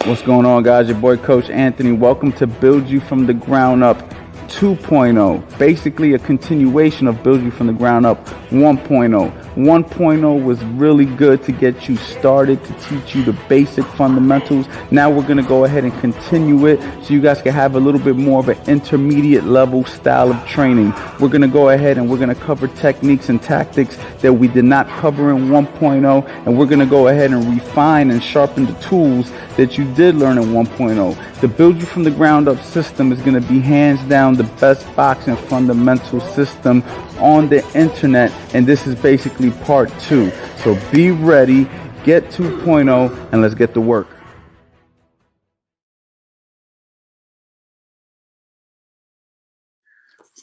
What's going on, guys? Your boy Coach Anthony. Welcome to Build You From the Ground Up 2.0. Basically a continuation of Build You From the Ground Up 1.0. 1.0 was really good to get you started, to teach you the basic fundamentals. Now we're going to go ahead and continue it so you guys can have a little bit more of an intermediate level style of training. We're going to go ahead and we're going to cover techniques and tactics that we did not cover in 1.0, and we're going to go ahead and refine and sharpen the tools that you did learn in 1.0. The Build You From the Ground Up system is going to be hands down the best boxing fundamental system on the internet, and this is basically part 2. So be ready, get 2.0, and let's get to work.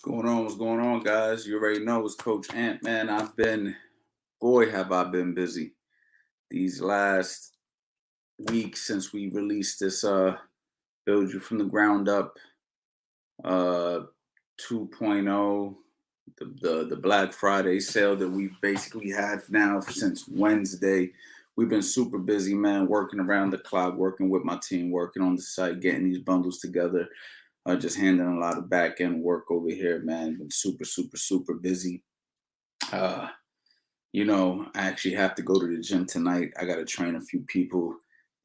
What's going on, guys? You already know it's Coach Ant, man. Have I been busy these last weeks since we released this Build You From the Ground Up 2.0, the Black Friday sale that we've basically had now since Wednesday. We've been super busy, man, working around the clock, working with my team, working on the site, getting these bundles together, just handling a lot of back end work over here, man. Been super busy. I actually have to go to the gym tonight. I got to train a few people.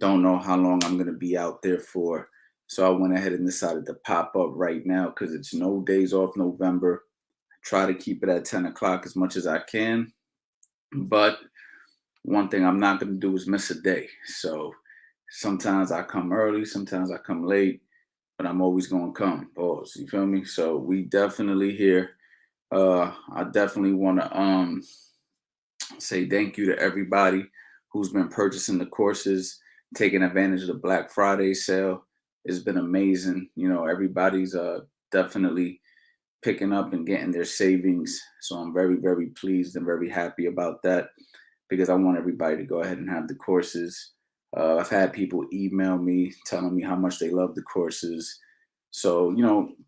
Don't know how long I'm going to be out there for. So I went ahead and decided to pop up right now because it's no days off November. Try to keep it at 10 o'clock as much as I can. But one thing I'm not going to do is miss a day. So sometimes I come early, sometimes I come late, but I'm always going to come. Pause. You feel me? So we definitely here. I definitely want to say thank you to everybody who's been purchasing the courses, taking advantage of the Black Friday sale. It's been amazing. Everybody's definitely picking up and getting their savings. So I'm very pleased and very happy about that because I want everybody to go ahead and have the courses. I've had people email me telling me how much they love the courses. So,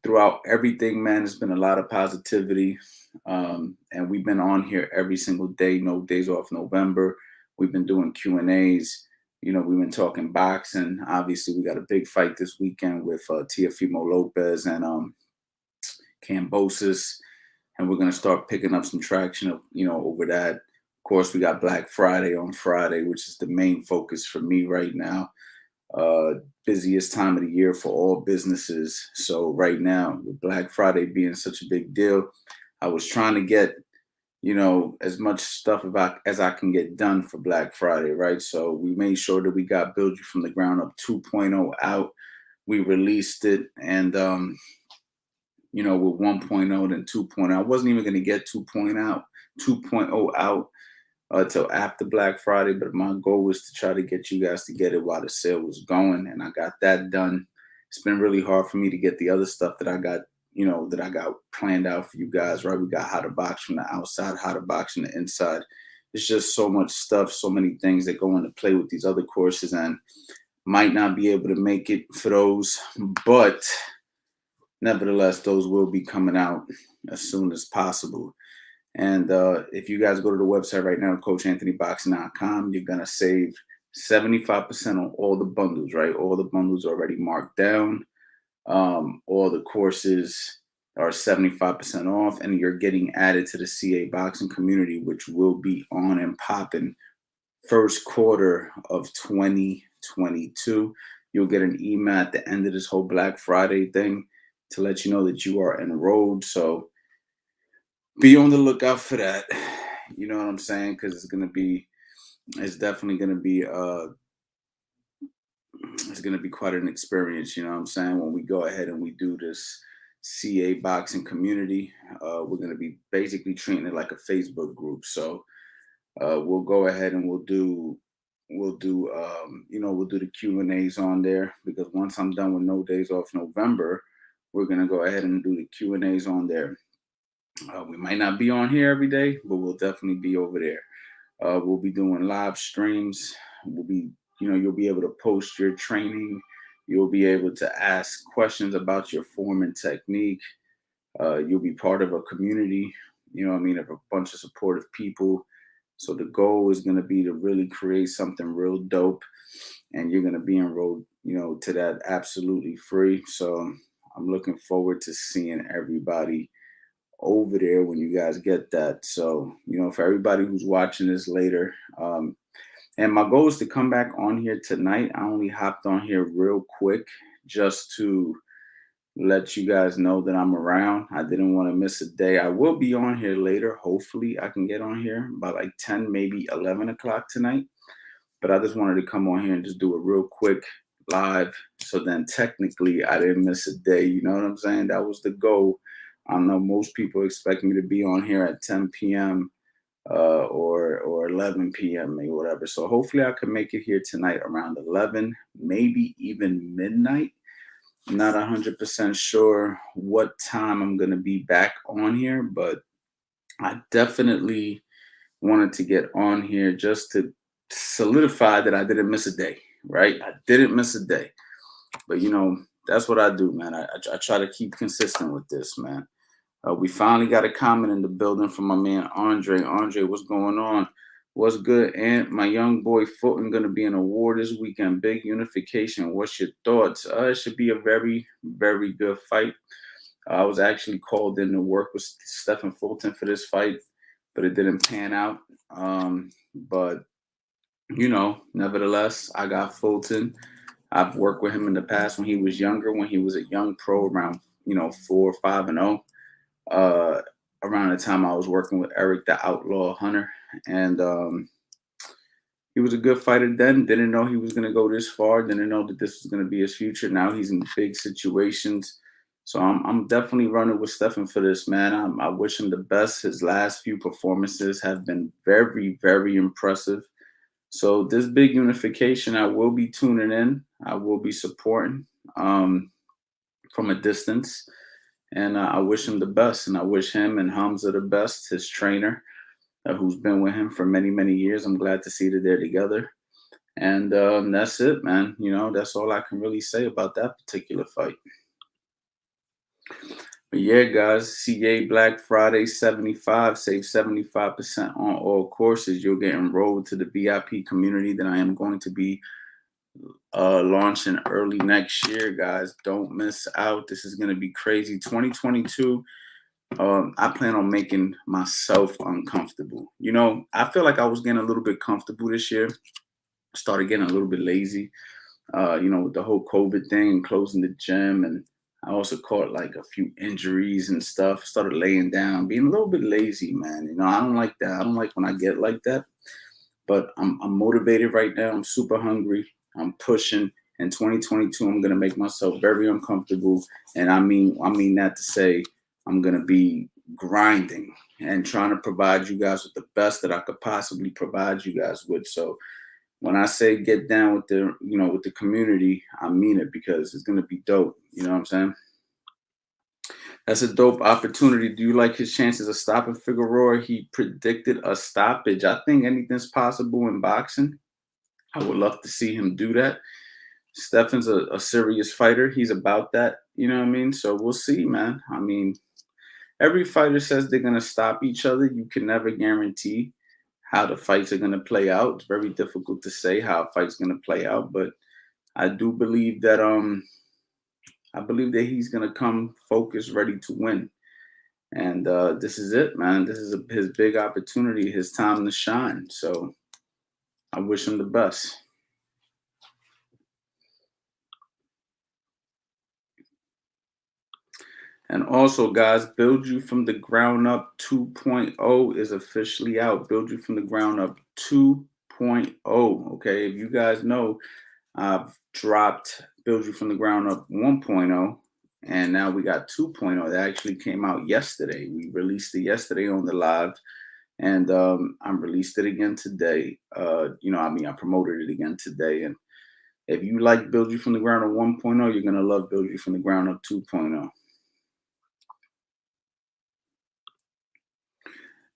throughout everything, man, it's been a lot of positivity. And we've been on here every single day, no days off November. We've been doing Q&As. We've been talking boxing. Obviously, we got a big fight this weekend with Teofimo Lopez and Cambosis, and we're going to start picking up some traction, over that. Of course, we got Black Friday on Friday, which is the main focus for me right now. Busiest time of the year for all businesses. So right now, with Black Friday being such a big deal, I was trying to get, as much stuff as I can get done for Black Friday, right? So we made sure that we got Build You From the Ground Up 2.0 out. We released it, and with 1.0 then 2.0. I wasn't even going to get 2.0 out till after Black Friday, but my goal was to try to get you guys to get it while the sale was going, and I got that done. It's been really hard for me to get the other stuff that I got, that I got planned out for you guys, right? We got how to box from the outside, how to box from the inside. It's just so much stuff, so many things that go into play with these other courses, and might not be able to make it for those, but nevertheless, those will be coming out as soon as possible. And if you guys go to the website right now, CoachAnthonyBoxing.com, you're going to save 75% on all the bundles, right? All the bundles are already marked down. All the courses are 75% off, and you're getting added to the CA boxing community, which will be on and popping first quarter of 2022. You'll get an email at the end of this whole Black Friday thing to let you know that you are enrolled. So be on the lookout for that. You know what I'm saying? Because it's definitely going to be it's going to be quite an experience. You know what I'm saying? When we go ahead and we do this CA boxing community, we're going to be basically treating it like a Facebook group. So we'll go ahead and we'll do the Q&As on there, because once I'm done with No Days Off November, we're going to go ahead and do the Q&As on there. We might not be on here every day, but we'll definitely be over there. We'll be doing live streams. You'll be able to post your training. You'll be able to ask questions about your form and technique. You'll be part of a community, of a bunch of supportive people. So the goal is going to be to really create something real dope, and you're going to be enrolled, to that absolutely free. So I'm looking forward to seeing everybody over there when you guys get that. So, for everybody who's watching this later, and my goal is to come back on here tonight. I only hopped on here real quick just to let you guys know that I'm around. I didn't want to miss a day. I will be on here later. Hopefully, I can get on here by like 10, maybe 11 o'clock tonight. But I just wanted to come on here and just do a real quick live. So then technically, I didn't miss a day. You know what I'm saying? That was the goal. I know most people expect me to be on here at 10 p.m. Or 11 p.m. or whatever. So hopefully, I can make it here tonight around 11, maybe even midnight. Not 100% sure what time I'm going to be back on here, but I definitely wanted to get on here just to solidify that I didn't miss a day, right? I didn't miss a day. But, that's what I do, man. I try to keep consistent with this, man. We finally got a comment in the building from my man Andre. Andre, what's going on? What's good? And my young boy Fulton going to be an award this weekend. Big unification. What's your thoughts? It should be a very, very good fight. I was actually called in to work with Stephen Fulton for this fight, but it didn't pan out. But nevertheless, I got Fulton. I've worked with him in the past when he was younger, when he was a young pro around 4, 5-0. Around the time I was working with Eric the Outlaw Hunter, and he was a good fighter then. Didn't know he was going to go this far. Didn't know that this was going to be his future. Now he's in big situations. So I'm definitely running with Stefan for this, man. I wish him the best. His last few performances have been very, very impressive. So this big unification, I will be tuning in. I will be supporting from a distance. And I wish him the best. And I wish him and Hamza the best, his trainer, who's been with him for many, many years. I'm glad to see that they're together. And that's it, man. That's all I can really say about that particular fight. But yeah, guys, CA Black Friday 75, save 75% on all courses. You'll get enrolled to the VIP community that I am going to be launching early next year, guys. Don't miss out. This is going to be crazy. 2022. I plan on making myself uncomfortable. I feel like I was getting a little bit comfortable this year. Started getting a little bit lazy, with the whole COVID thing and closing the gym. And I also caught like a few injuries and stuff. Started laying down, being a little bit lazy, man. I don't like that. I don't like when I get like that. But I'm motivated right now. I'm super hungry. I'm pushing. In 2022, I'm gonna make myself very uncomfortable. And I mean that to say I'm gonna be grinding and trying to provide you guys with the best that I could possibly provide you guys with. So when I say get down with the community, I mean it, because it's gonna be dope. You know what I'm saying? That's a dope opportunity. Do you like his chances of stopping Figueroa? He predicted a stoppage. I think anything's possible in boxing. I would love to see him do that. Stefan's a serious fighter. He's about that. You know what I mean? So we'll see, man. I mean, every fighter says they're going to stop each other. You can never guarantee how the fights are going to play out. It's very difficult to say how a fight's going to play out, but I do believe that he's going to come focused, ready to win. And this is it, man. This is his big opportunity, his time to shine. So I wish him the best. And also, guys, Build You From the Ground Up 2.0 is officially out. Build You From the Ground Up 2.0. Okay, if you guys know, I've dropped Build You From the Ground Up 1.0, and now we got 2.0. That actually came out yesterday. We released it yesterday on the live, and I released it again today. I promoted it again today. And if you like Build You From the Ground Up 1.0, you're going to love Build You From the Ground Up 2.0.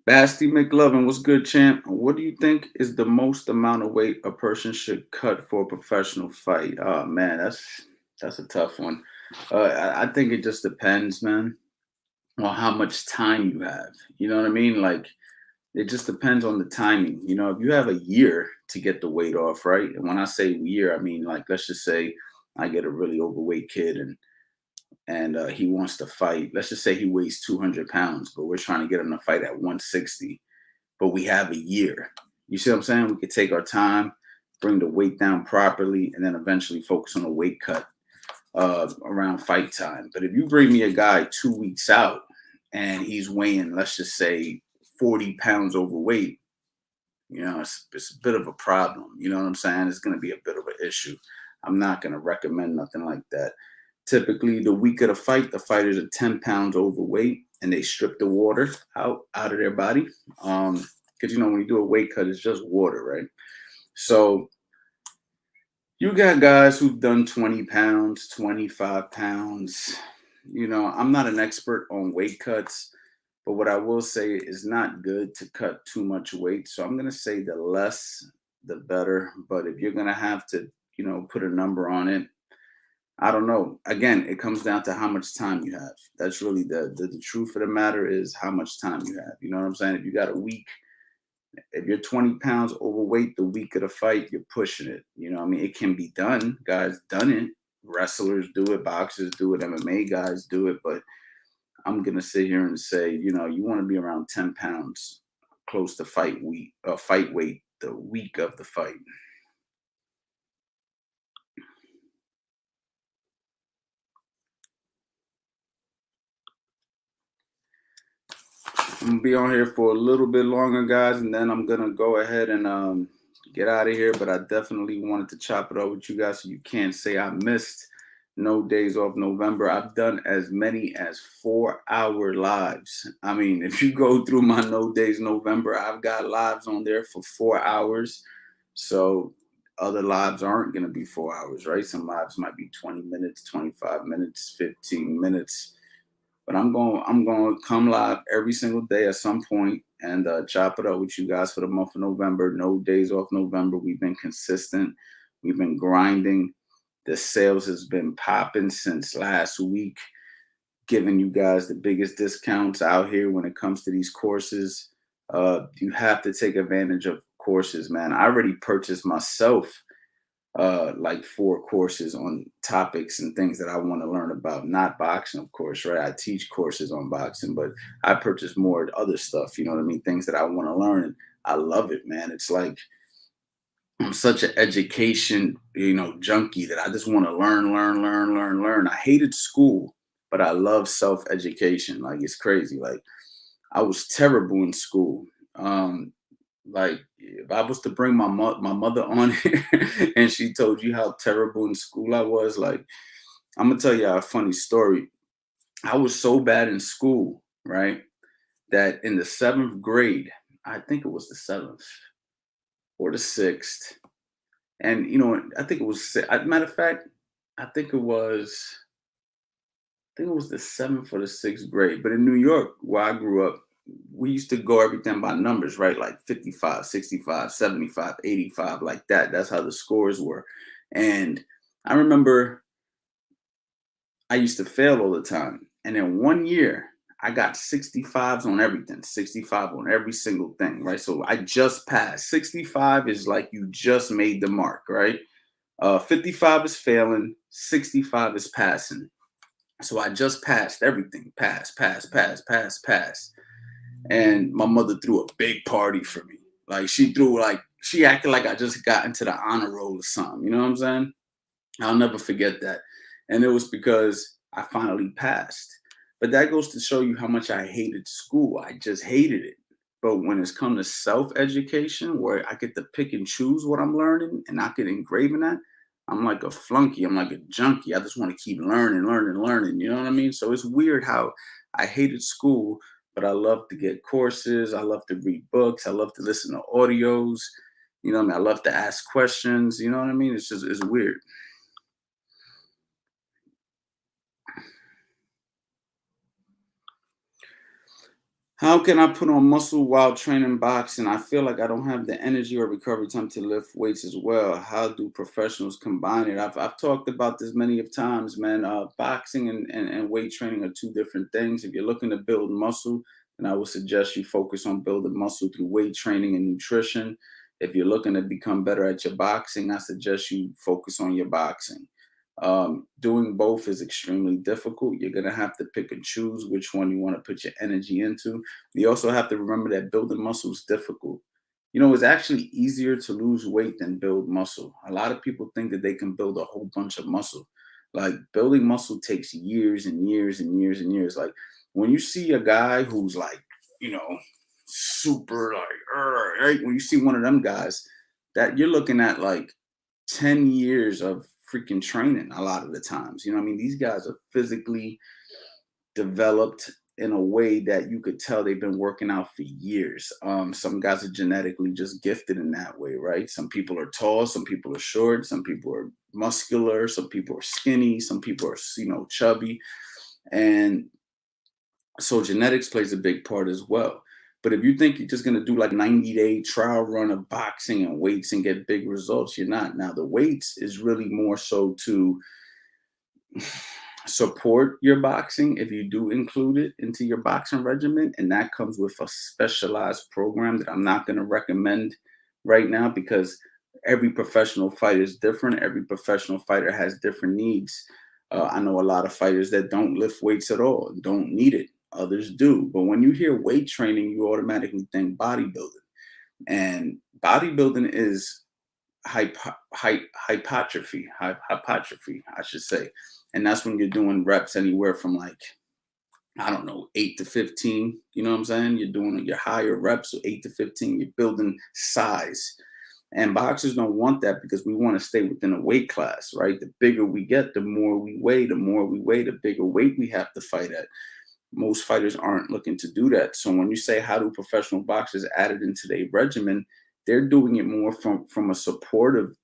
Basti McLovin, what's good, champ? What do you think is the most amount of weight a person should cut for a professional fight? Oh man, that's a tough one. I think it just depends, man, on how much time you have. You know what I mean? Like, It just depends on the timing. You know, if you have a year to get the weight off, right? And when I say year, I mean like let's just say I get a really overweight kid and he wants to fight. Let's just say he weighs 200 pounds, but we're trying to get him to fight at 160. But we have a year. You see what I'm saying? We could take our time, bring the weight down properly, and then eventually focus on a weight cut around fight time. But if you bring me a guy 2 weeks out and he's weighing, let's just say, 40 pounds overweight, you know, it's a bit of a problem. You know what I'm saying? It's going to be a bit of an issue. I'm not going to recommend nothing like that. Typically, the week of the fighters are 10 pounds overweight and they strip the water out of their body. Because, you know, when you do a weight cut, it's just water, right? So you got guys who've done 20 pounds, 25 pounds. You know, I'm not an expert on weight cuts, but what I will say is not good to cut too much weight. So I'm going to say the less, the better. But if you're going to have to, you know, put a number on it, I don't know. Again, it comes down to how much time you have. That's really the truth of the matter is how much time you have. You know what I'm saying? If you got a week, if you're 20 pounds overweight the week of the fight, you're pushing it. You know what I mean? It can be done. Guys done it. Wrestlers do it, boxers do it, MMA guys do it. But I'm gonna sit here and say, you know, you want to be around 10 pounds close to fight weight the week of the fight. I'm gonna be on here for a little bit longer, guys, and then I'm gonna go ahead and get out of here. But I definitely wanted to chop it up with you guys so you can't say I missed no days off November. I've done as many as 4 hour lives. I mean, if you go through my no days November, I've got lives on there for 4 hours. So other lives aren't gonna be 4 hours, right? Some lives might be 20 minutes, 25 minutes, 15 minutes, but I'm going to come live every single day at some point and chop it up with you guys for the month of November. No days off November. We've been consistent. We've been grinding. The sales has been popping since last week, giving you guys the biggest discounts out here when it comes to these courses. You have to take advantage of courses, man. I already purchased myself like 4 courses on topics and things that I want to learn about. Not boxing, of course, right? I teach courses on boxing, but I purchase more other stuff, you know what I mean? Things that I want to learn. And I love it, man. It's like I'm such an education, you know, junkie that I just want to learn. I hated school, but I love self-education. Like it's crazy. Like I was terrible in school. Like if I was to bring my mother on here and she told you how terrible in school I was, like I'm gonna tell you a funny story. I was so bad in school, right, that in the 7th grade, I think it was the 7th or the 6th, and you know, I think it was matter of fact, I think it was the 7th or the 6th grade. But in New York, where I grew up, we used to go everything by numbers, right? Like 55, 65, 75, 85, like that. That's how the scores were. And I remember I used to fail all the time. And then one year, I got 65s on everything, 65 on every single thing, right? So I just passed. 65 is like you just made the mark, right? 55 is failing, 65 is passing. So I just passed everything. Pass. And my mother threw a big party for me. Like she acted like I just got into the honor roll or something. You know what I'm saying? I'll never forget that. And it was because I finally passed. But that goes to show you how much I hated school. I just hated it. But when it's come to self-education, where I get to pick and choose what I'm learning and not get engraving that, I'm like a flunky. I'm like a junkie. I just want to keep learning. You know what I mean? So it's weird how I hated school, but I love to get courses. I love to read books. I love to listen to audios. You know what I mean? I love to ask questions. You know what I mean? It's weird. How can I put on muscle while training boxing? I feel like I don't have the energy or recovery time to lift weights as well. How do professionals combine it? I've talked about this many of times, man. Boxing and weight training are two different things. If you're looking to build muscle, And I would suggest you focus on building muscle through weight training and nutrition. If you're looking to become better at your boxing, I suggest you focus on your boxing. Doing both is extremely difficult. You're going to have to pick and choose which one you want to put your energy into. You also have to remember that building muscle is difficult. It's actually easier to lose weight than build muscle. A lot of people think that they can build a whole bunch of muscle. Like building muscle takes years and years and years and years. Like when you see a guy who's like, super like, right? When you see one of them guys, that you're looking at like 10 years of freaking training a lot of the times. These guys are physically developed in a way that you could tell they've been working out for years. Some guys are genetically just gifted in that way, right? Some people are tall, some people are short, some people are muscular, some people are skinny, some people are, chubby. And so genetics plays a big part as well. But if you think you're just going to do like 90-day trial run of boxing and weights and get big results, you're not. Now, the weights is really more so to support your boxing if you do include it into your boxing regimen. And that comes with a specialized program that I'm not going to recommend right now because every professional fighter is different. Every professional fighter has different needs. I know a lot of fighters that don't lift weights at all, don't need it. Others do. But when you hear weight training, you automatically think bodybuilding. And bodybuilding is hypertrophy, I should say. And that's when you're doing reps anywhere from like, I don't know, 8 to 15. You know what I'm saying? You're doing your higher reps, so 8 to 15. You're building size. And boxers don't want that because we want to stay within a weight class, right? The bigger we get, the more we weigh, the bigger weight we have to fight at. Most fighters aren't looking to do that. So when you say how do professional boxers add it into their regimen, they're doing it more from a supportive,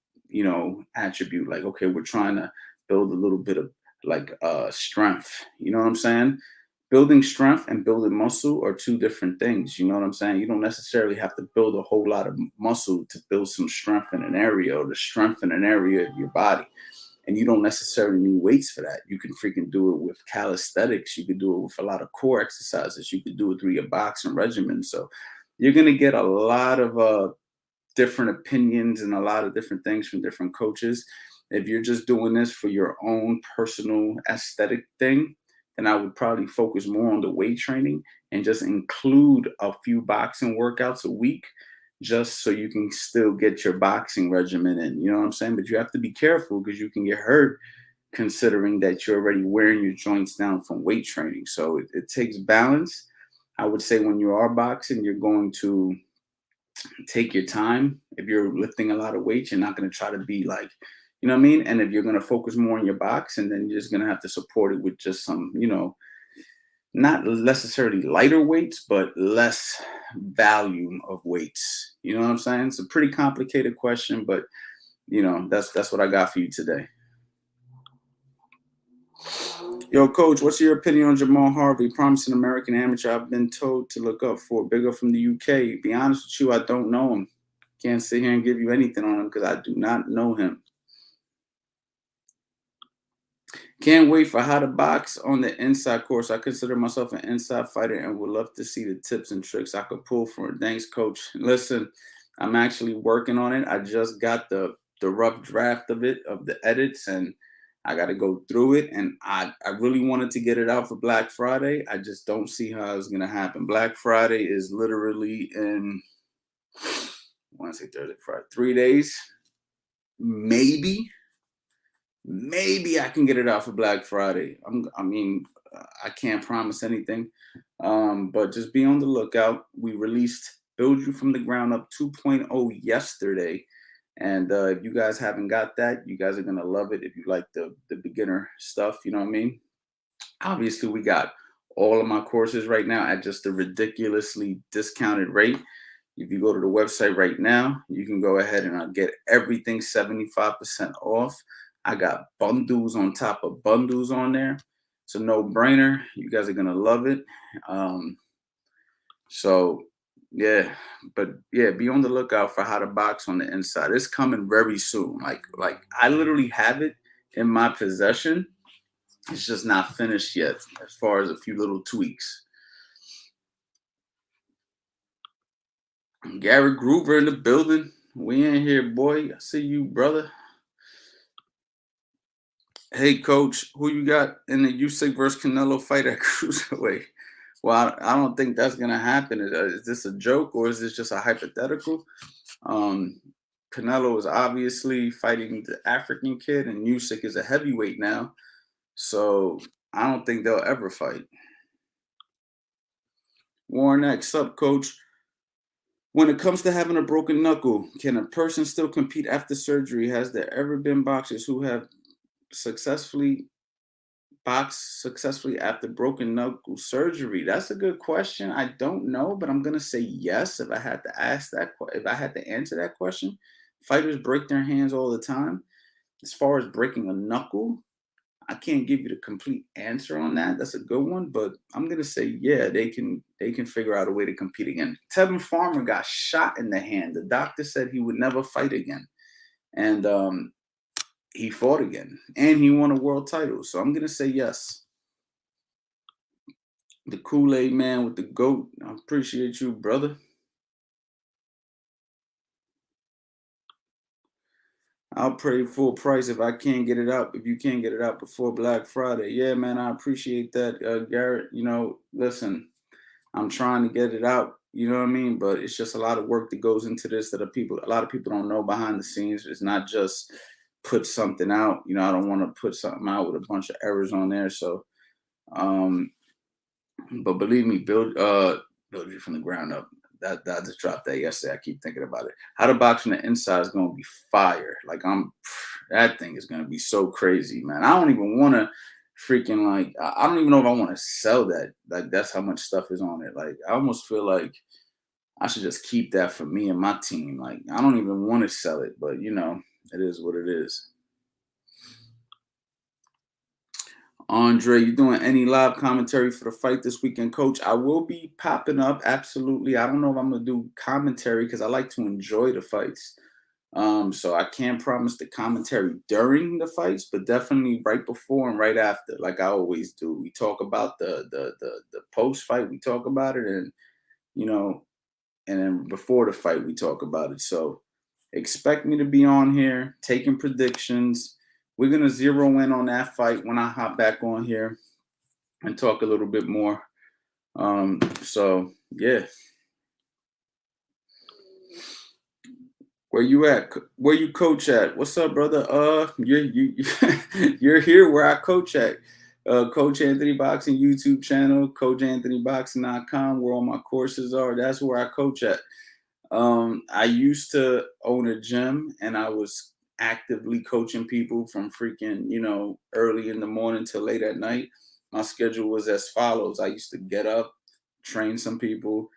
attribute. Like, okay, we're trying to build a little bit of like strength. You know what I'm saying? Building strength and building muscle are two different things. You know what I'm saying? You don't necessarily have to build a whole lot of muscle to build some strength in an area or to strengthen an area of your body. And you don't necessarily need weights for that. You can freaking do it with calisthenics. You could do it with a lot of core exercises. You could do it through your boxing regimen. So you're going to get a lot of different opinions and a lot of different things from different coaches. If you're just doing this for your own personal aesthetic thing, then I would probably focus more on the weight training and just include a few boxing workouts a week just so you can still get your boxing regimen in. You know what I'm saying? But you have to be careful because you can get hurt considering that you're already wearing your joints down from weight training. So it takes balance. I would say when you are boxing, you're going to take your time. If you're lifting a lot of weight, you're not going to try to be like, you know what I mean? And if you're going to focus more on your box, and then you're just going to have to support it with just some, not necessarily lighter weights, but less volume of weights. You know what I'm saying? It's a pretty complicated question, but that's what I got for you today. Yo, coach, what's your opinion on Jamal Harvey, promising American amateur I've been told to look up for, bigger from the UK? Be honest with you, I don't know him. Can't sit here and give you anything on him because I do not know him. Can't wait for how to box on the inside course. I consider myself an inside fighter and would love to see the tips and tricks I could pull for it. Thanks, coach. Listen, I'm actually working on it. I just got the rough draft of it, of the edits, and I got to go through it. And I really wanted to get it out for Black Friday. I just don't see how it's going to happen. Black Friday is literally in, Wednesday, Thursday, Friday, 3 days. Maybe I can get it out for Black Friday. I can't promise anything, but just be on the lookout. We released Build You From the Ground Up 2.0 yesterday. And if you guys haven't got that, you guys are going to love it if you like the beginner stuff. You know what I mean? Obviously, we got all of my courses right now at just a ridiculously discounted rate. If you go to the website right now, you can go ahead and get everything 75% off. I got bundles on top of bundles on there. It's a no-brainer. You guys are going to love it. So, yeah. But, yeah, be on the lookout for how to box on the inside. It's coming very soon. Like I literally have it in my possession. It's just not finished yet as far as a few little tweaks. Gary Groover in the building. We in here, boy. I see you, brother. Hey, coach, who you got in the Usyk versus Canelo fight at cruiserweight? Well, I don't think that's gonna happen. Is this a joke or is this just a hypothetical? Um, Canelo is obviously fighting the African kid, and Usyk is a heavyweight now. So I don't think they'll ever fight. Warren X, up, coach. When it comes to having a broken knuckle, can a person still compete after surgery? Has there ever been boxers who have successfully boxed successfully after broken knuckle surgery? That's a good question. I don't know, but I'm gonna say yes. If I had to ask that, if I had to answer that question, fighters break their hands all the time. As far as breaking a knuckle, I can't give you the complete answer on that. That's a good one, but I'm gonna say yeah, they can figure out a way to compete again. Tevin Farmer got shot in the hand. The doctor said he would never fight again, and he fought again, and he won a world title. So I'm gonna say yes. The Kool-Aid man with the goat. I appreciate you, brother. I'll pay full price if I can't get it out. If you can't get it out before Black Friday, yeah, man, I appreciate that, Garrett. Listen, I'm trying to get it out. You know what I mean? But it's just a lot of work that goes into this that a lot of people don't know behind the scenes. It's not just put something out. I don't want to put something out with a bunch of errors on there. So, um, but believe me, build it from the ground up. That I just dropped that yesterday. I keep thinking about it. How to box from the inside is gonna be fire. Like that thing is gonna be so crazy, man. I don't even want to freaking like. I don't even know if I want to sell that. Like that's how much stuff is on it. Like I almost feel like I should just keep that for me and my team. Like I don't even want to sell it, but it is what it is. Andre, you doing any live commentary for the fight this weekend, coach? I will be popping up. Absolutely. I don't know if I'm gonna do commentary because I like to enjoy the fights. So I can't promise the commentary during the fights, but definitely right before and right after, like I always do. We talk about the post fight, we talk about it, and you know, and then before the fight, we talk about it. So expect me to be on here taking predictions. We're gonna zero in on that fight when I hop back on here and talk a little bit more. So yeah, where you at? Where you coach at? What's up, brother? You're here where I coach at. Coach Anthony Boxing YouTube channel, CoachAnthonyBoxing.com, where all my courses are. That's where I coach at. I used to own a gym and I was actively coaching people from freaking, early in the morning till late at night. My schedule was as follows. I used to get up, train some people,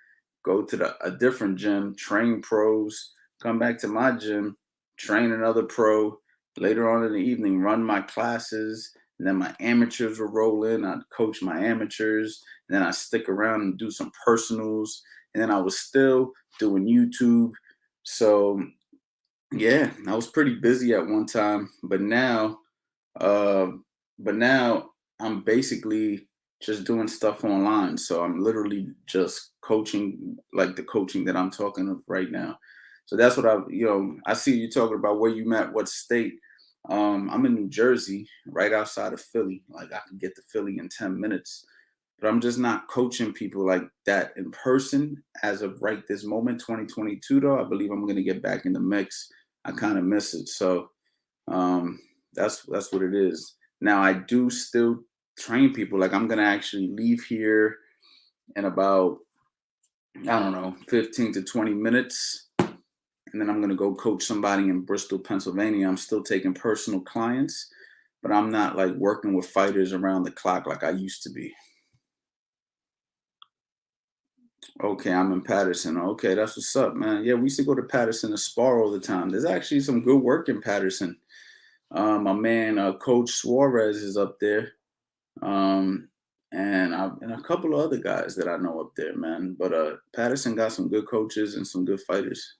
go to a different gym, train pros, come back to my gym, train another pro. Later on in the evening, run my classes. And then my amateurs will roll in. I'd coach my amateurs. And then I stick around and do some personals. And then I was still doing YouTube. So yeah, I was pretty busy at one time, uh, but now I'm basically just doing stuff online. So I'm literally just coaching, like the coaching that I'm talking of right now. So that's what I see you talking about where you met, what state. I'm in New Jersey, right outside of Philly. Like I can get to Philly in 10 minutes, but I'm just not coaching people like that in person as of right this moment, 2022. Though I believe I'm going to get back in the mix. I kind of miss it, so um, that's what it is. Now I do still train people. Like I'm going to actually leave here in about, I don't know, 15 to 20 minutes, and then I'm going to go coach somebody in Bristol, Pennsylvania. I'm still taking personal clients, but I'm not like working with fighters around the clock like I used to be. Okay, I'm in Patterson. Okay, that's what's up, man. Yeah, we used to go to Patterson to spar all the time. There's actually some good work in Patterson. My man, Coach Suarez is up there, um, and a couple of other guys that I know up there, man. But Patterson got some good coaches and some good fighters.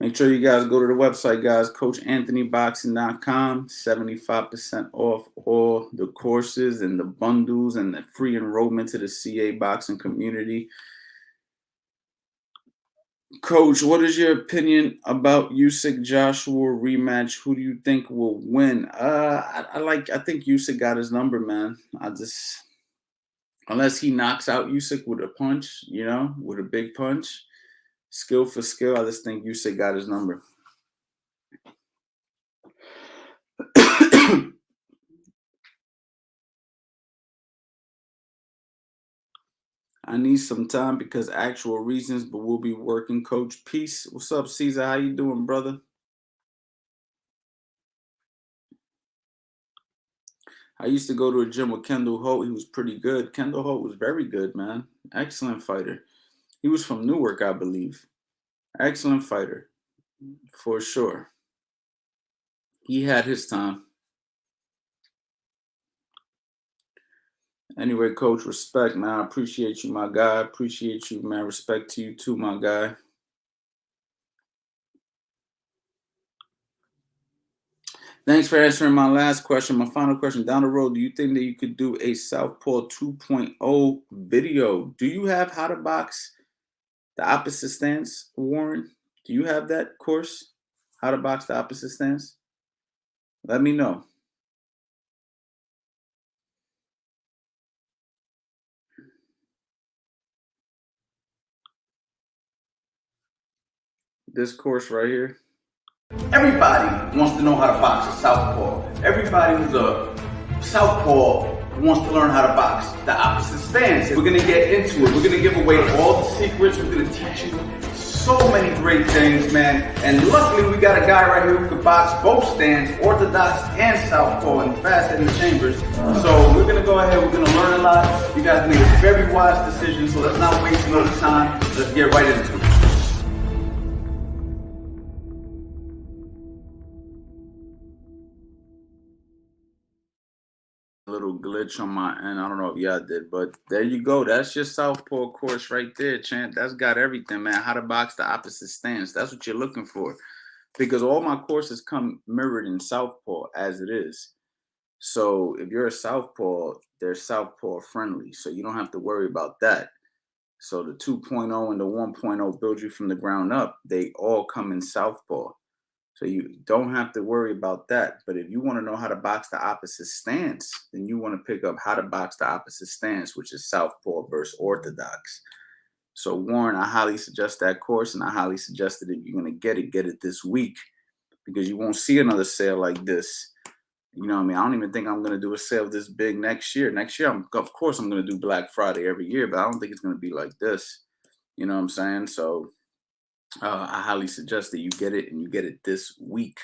Make sure you guys go to the website, guys, CoachAnthonyBoxing.com. 75% off all the courses and the bundles and the free enrollment to the CA boxing community. Coach, what is your opinion about Usyk Joshua rematch? Who do you think will win? I think Usyk got his number, man. Unless he knocks out Usyk with a punch, with a big punch, skill for skill, I just think Usyk got his number. I need some time because actual reasons, but we'll be working, Coach. Peace. What's up, Caesar? How you doing, brother? I used to go to a gym with Kendall Holt. He was pretty good. Kendall Holt was very good, man. Excellent fighter. He was from Newark, I believe. Excellent fighter, for sure. He had his time. Anyway, Coach, respect, man. I appreciate you, my guy. Appreciate you, man. Respect to you too, my guy. Thanks for answering my last question. My final question, down the road, do you think that you could do a Southpaw 2.0 video? Do you have how to box the opposite stance, Warren? Do you have that course? How to box the opposite stance? Let me know. This course right here. Everybody wants to know how to box a southpaw. Everybody who's a southpaw wants to learn how to box the opposite stance. We're going to get into it. We're going to give away all the secrets. We're going to teach you so many great things, man. And luckily, we got a guy right here who can box both stands, orthodox and southpaw, and fast in the chambers. So we're going to go ahead. We're going to learn a lot. You guys made a very wise decision, so let's not waste no time. Let's get right into it. Little glitch on my end. I don't know if y'all did, but there you go. That's your southpaw course right there, champ. That's got everything, man. How to box the opposite stance. That's what you're looking for, because all my courses come mirrored in southpaw as it is. So if you're a southpaw, they're southpaw friendly, so you don't have to worry about that. So the 2.0 and the 1.0 build you from the ground up. They all come in southpaw. So you don't have to worry about that. But if you want to know how to box the opposite stance, then you want to pick up how to box the opposite stance, which is southpaw versus orthodox. So Warren, I highly suggest that course, and I highly suggest that if you're going to get it this week, because you won't see another sale like this. You know what I mean? I don't even think I'm going to do a sale this big next year. Next year, of course, I'm going to do Black Friday every year, but I don't think it's going to be like this. You know what I'm saying? So I highly suggest that you get it, and you get it this week.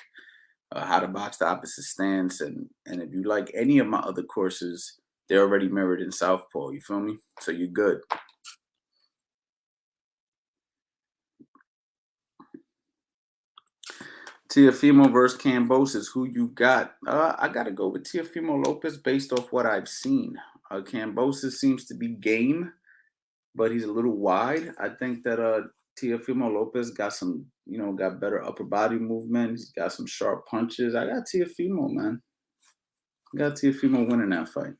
How to box the opposite stance, and if you like any of my other courses, they're already mirrored in southpaw. You feel me? So you're good. Teofimo versus Cambosis. Who you got? I gotta go with Teofimo Lopez based off what I've seen. Cambosis seems to be game, but he's a little wide. I think that Teofimo Lopez got some, got better upper body movement. He's got some sharp punches. I got Teofimo, man. I got Teofimo winning that fight.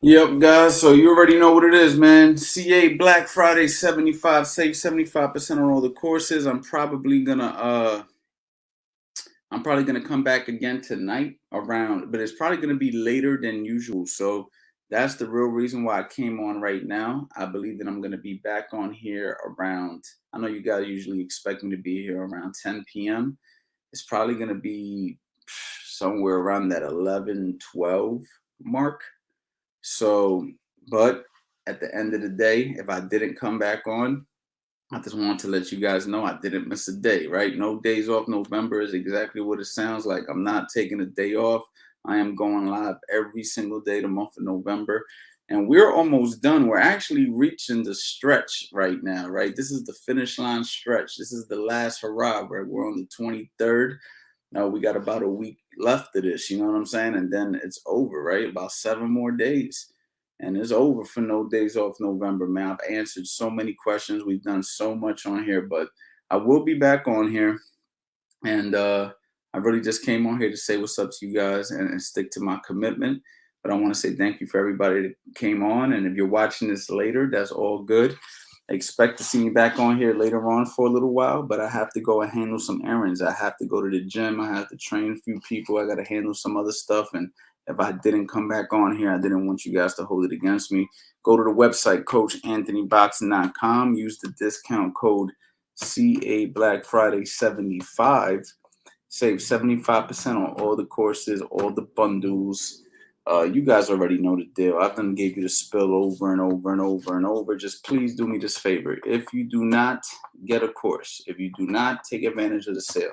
Yep, guys. So you already know what it is, man. CA Black Friday 75, save 75% on all the courses. I'm probably gonna come back again tonight around, but it's probably gonna be later than usual. So that's the real reason why I came on right now. I believe that I'm gonna be back on here around. I know you guys usually expect me to be here around 10 p.m. It's probably gonna be somewhere around that 11, 12 mark. So, but at the end of the day, if I didn't come back on, I just wanted to let you guys know I didn't miss a day, right? No days off. November is exactly what it sounds like. I'm not taking a day off. I am going live every single day the month of November. And we're almost done. We're actually reaching the stretch right now, right? This is the finish line stretch. This is the last hurrah, right? We're on the 23rd. Now we got about a week left of this, you know what I'm saying? And then it's over, right? About 7 more days. And it's over for no days off November, man. I've answered so many questions. We've done so much on here, but I will be back on here. And I really just came on here to say what's up to you guys and stick to my commitment. But I want to say thank you for everybody that came on. And if you're watching this later, that's all good. Expect to see me back on here later on for a little while, but I have to go and handle some errands. I have to go to the gym. I have to train a few people. I got to handle some other stuff. And if I didn't come back on here, I didn't want you guys to hold it against me. Go to the website, CoachAnthonyBoxing.com. Use the discount code CA Black Friday 75. Save 75% on all the courses, all the bundles. You guys already know the deal. I've done gave you the spill over and over and over and over. Just please do me this favor. If you do not get a course, if you do not take advantage of the sale,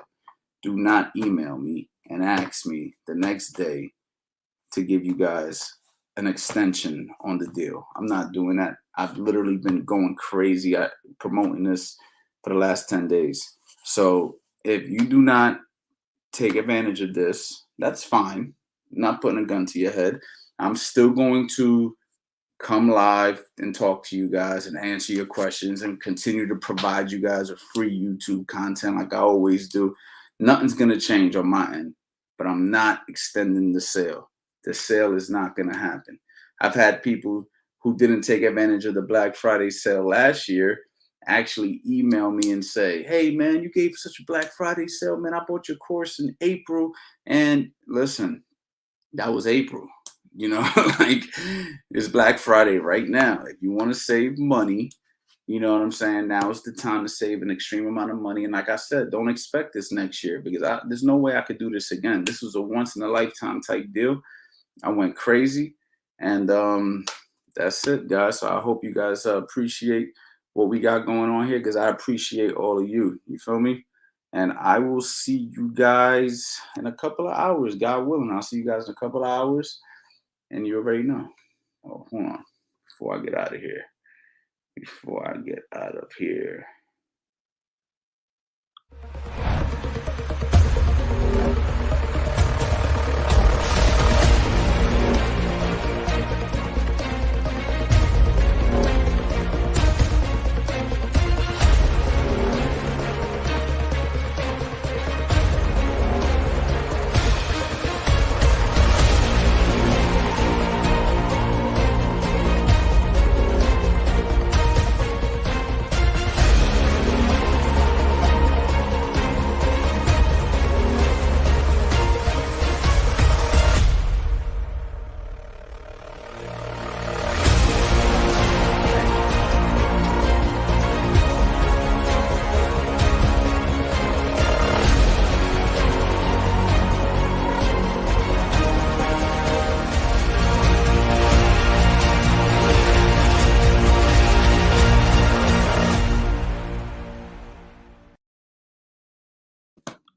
do not email me and ask me the next day to give you guys an extension on the deal. I'm not doing that. I've literally been going crazy at promoting this for the last 10 days. So if you do not take advantage of this, that's fine. I'm not putting a gun to your head. I'm still going to come live and talk to you guys and answer your questions and continue to provide you guys with free YouTube content like I always do. Nothing's going to change on my end, but I'm not extending the sale. The sale is not going to happen. I've had people who didn't take advantage of the Black Friday sale last year actually email me and say, hey, man, you gave such a Black Friday sale, man. I bought your course in April. And listen, that was April. You know, like it's Black Friday right now. If you want to save money, you know what I'm saying? Now is the time to save an extreme amount of money. And like I said, don't expect this next year because there's no way I could do this again. This was a once in a lifetime type deal. I went crazy. And that's it, guys. So I hope you guys appreciate what we got going on here because I appreciate all of you. You feel me? And I will see you guys in a couple of hours, God willing. I'll see you guys in a couple of hours. And you already know. Oh, hold on. Before I get out of here.